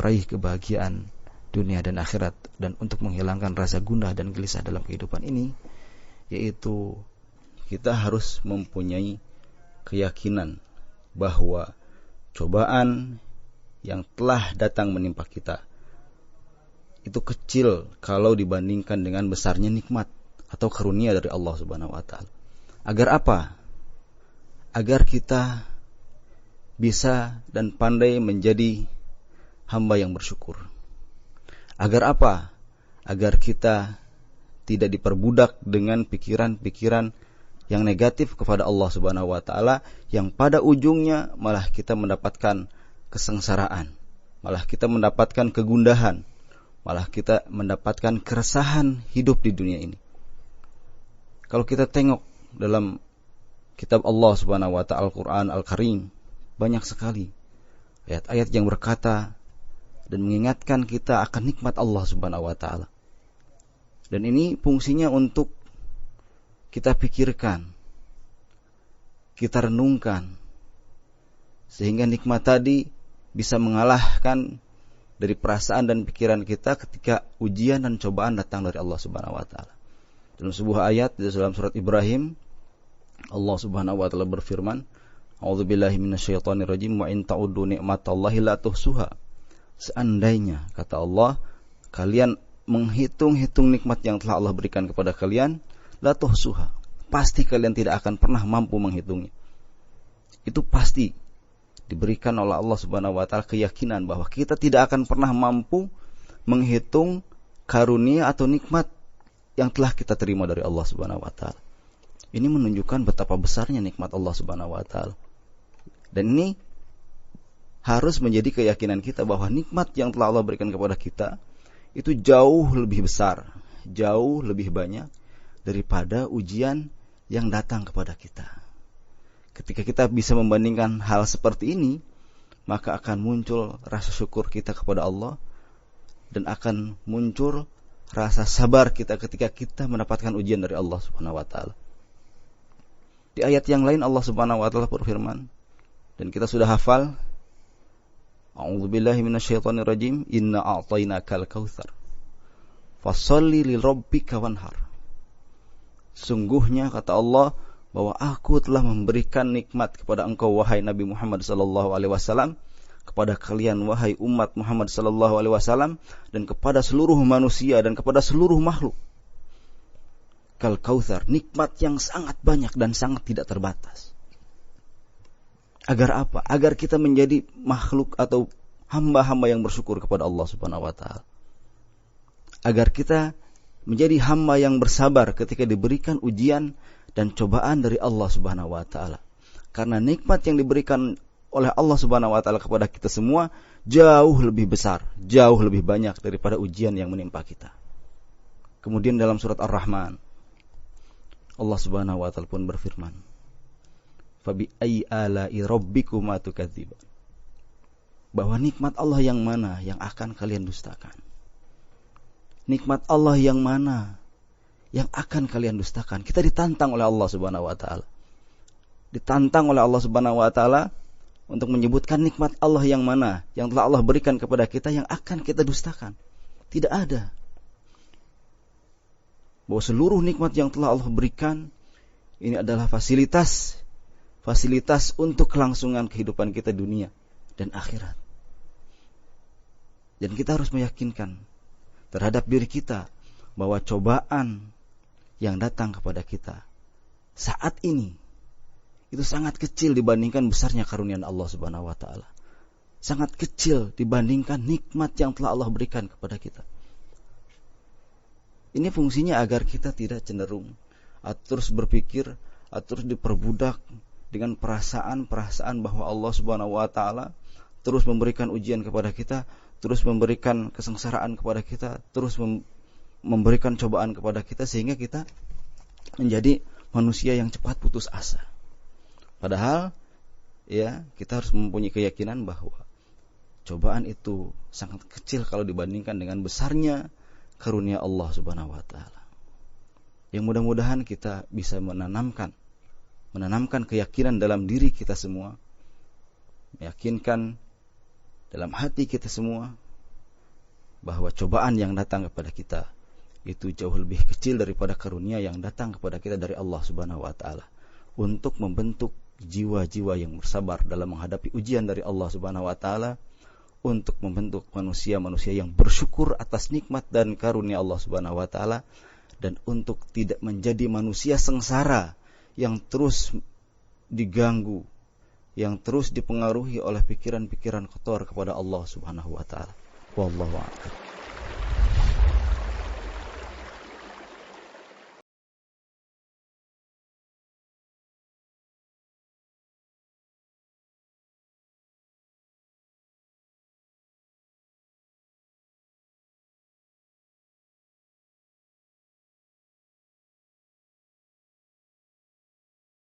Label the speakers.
Speaker 1: meraih kebahagiaan dunia dan akhirat, dan untuk menghilangkan rasa gundah dan gelisah dalam kehidupan ini, yaitu kita harus mempunyai keyakinan bahwa cobaan yang telah datang menimpa kita itu kecil kalau dibandingkan dengan besarnya nikmat atau karunia dari Allah Subhanahu wa taala. Agar apa? Agar kita bisa dan pandai menjadi hamba yang bersyukur. Agar apa? Agar kita tidak diperbudak dengan pikiran-pikiran yang negatif kepada Allah Subhanahu wa taala, yang pada ujungnya malah kita mendapatkan kesengsaraan, malah kita mendapatkan kegundahan, malah kita mendapatkan keresahan hidup di dunia ini. Kalau kita tengok dalam kitab Allah Subhanahu wa taala Al-Qur'an Al-Karim, banyak sekali ayat-ayat yang berkata dan mengingatkan kita akan nikmat Allah Subhanahu wa taala. Dan ini fungsinya untuk kita pikirkan, kita renungkan, sehingga nikmat tadi bisa mengalahkan dari perasaan dan pikiran kita ketika ujian dan cobaan datang dari Allah Subhanahu wa taala. Dalam sebuah ayat di dalam surat Ibrahim, Allah Subhanahu wa taala berfirman, "A'udzubillahi minasyaitonirrajim, wa in ta'uddu ni'matallahi la tuhsuha." Seandainya, kata Allah, kalian menghitung-hitung nikmat yang telah Allah berikan kepada kalian, la tuhsuha, pasti kalian tidak akan pernah mampu menghitungnya. Itu pasti diberikan oleh Allah Subhanahu wa taala keyakinan bahwa kita tidak akan pernah mampu menghitung karunia atau nikmat yang telah kita terima dari Allah Subhanahu wa taala. Ini menunjukkan betapa besarnya nikmat Allah Subhanahu wa taala. Dan ini harus menjadi keyakinan kita bahwa nikmat yang telah Allah berikan kepada kita itu jauh lebih besar, jauh lebih banyak daripada ujian yang datang kepada kita. Ketika kita bisa membandingkan hal seperti ini, maka akan muncul rasa syukur kita kepada Allah, dan akan muncul rasa sabar kita ketika kita mendapatkan ujian dari Allah Subhanahu wa taala. Di ayat yang lain Allah Subhanahu wa taala berfirman, dan kita sudah hafal, A'udzubillahi minasyaitonirrajim, inna a'tainakal kautsar fasholli lirabbika wanhar. Sungguhnya, kata Allah, bahwa aku telah memberikan nikmat kepada engkau wahai Nabi Muhammad sallallahu alaihi wasallam, kepada kalian wahai umat Muhammad sallallahu alaihi wasallam, dan kepada seluruh manusia dan kepada seluruh makhluk. Kal kautsar, nikmat yang sangat banyak dan sangat tidak terbatas. Agar apa? Agar kita menjadi makhluk atau hamba-hamba yang bersyukur kepada Allah Subhanahu wa taala. Agar kita menjadi hamba yang bersabar ketika diberikan ujian dan cobaan dari Allah Subhanahu wa taala. Karena nikmat yang diberikan oleh Allah Subhanahu wa taala kepada kita semua jauh lebih besar, jauh lebih banyak daripada ujian yang menimpa kita. Kemudian dalam surat Ar-Rahman, Allah Subhanahu wa taala pun berfirman, "Fabi ayyi ala'i rabbikuma tukadziban." Bahwa nikmat Allah yang mana yang akan kalian dustakan? Nikmat Allah yang mana yang akan kalian dustakan? Kita ditantang oleh Allah Subhanahu wa taala. Ditantang oleh Allah Subhanahu wa taala untuk menyebutkan nikmat Allah yang mana yang telah Allah berikan kepada kita yang akan kita dustakan. Tidak ada. Bahwa seluruh nikmat yang telah Allah berikan ini adalah fasilitas untuk kelangsungan kehidupan kita dunia dan akhirat. Dan kita harus meyakinkan terhadap diri kita bahwa cobaan yang datang kepada kita saat ini itu sangat kecil dibandingkan besarnya karunia Allah Subhanahu wa taala. Sangat kecil dibandingkan nikmat yang telah Allah berikan kepada kita. Ini fungsinya agar kita tidak cenderung terus berpikir, terus diperbudak dengan perasaan-perasaan bahwa Allah Subhanahu wa taala terus memberikan ujian kepada kita, terus memberikan kesengsaraan kepada kita, terus memberikan cobaan kepada kita, sehingga kita menjadi manusia yang cepat putus asa. Padahal kita harus mempunyai keyakinan bahwa cobaan itu sangat kecil kalau dibandingkan dengan besarnya karunia Allah Subhanahu wa taala. Yang mudah-mudahan kita bisa menanamkan keyakinan dalam diri kita semua, meyakinkan dalam hati kita semua bahwa cobaan yang datang kepada kita itu jauh lebih kecil daripada karunia yang datang kepada kita dari Allah Subhanahu wa taala, untuk membentuk jiwa-jiwa yang bersabar dalam menghadapi ujian dari Allah Subhanahu wa taala, untuk membentuk manusia-manusia yang bersyukur atas nikmat dan karunia Allah Subhanahu wa taala, dan untuk tidak menjadi manusia sengsara yang terus diganggu, yang terus dipengaruhi oleh pikiran-pikiran kotor kepada Allah Subhanahu wa taala. Wallahu a'lam.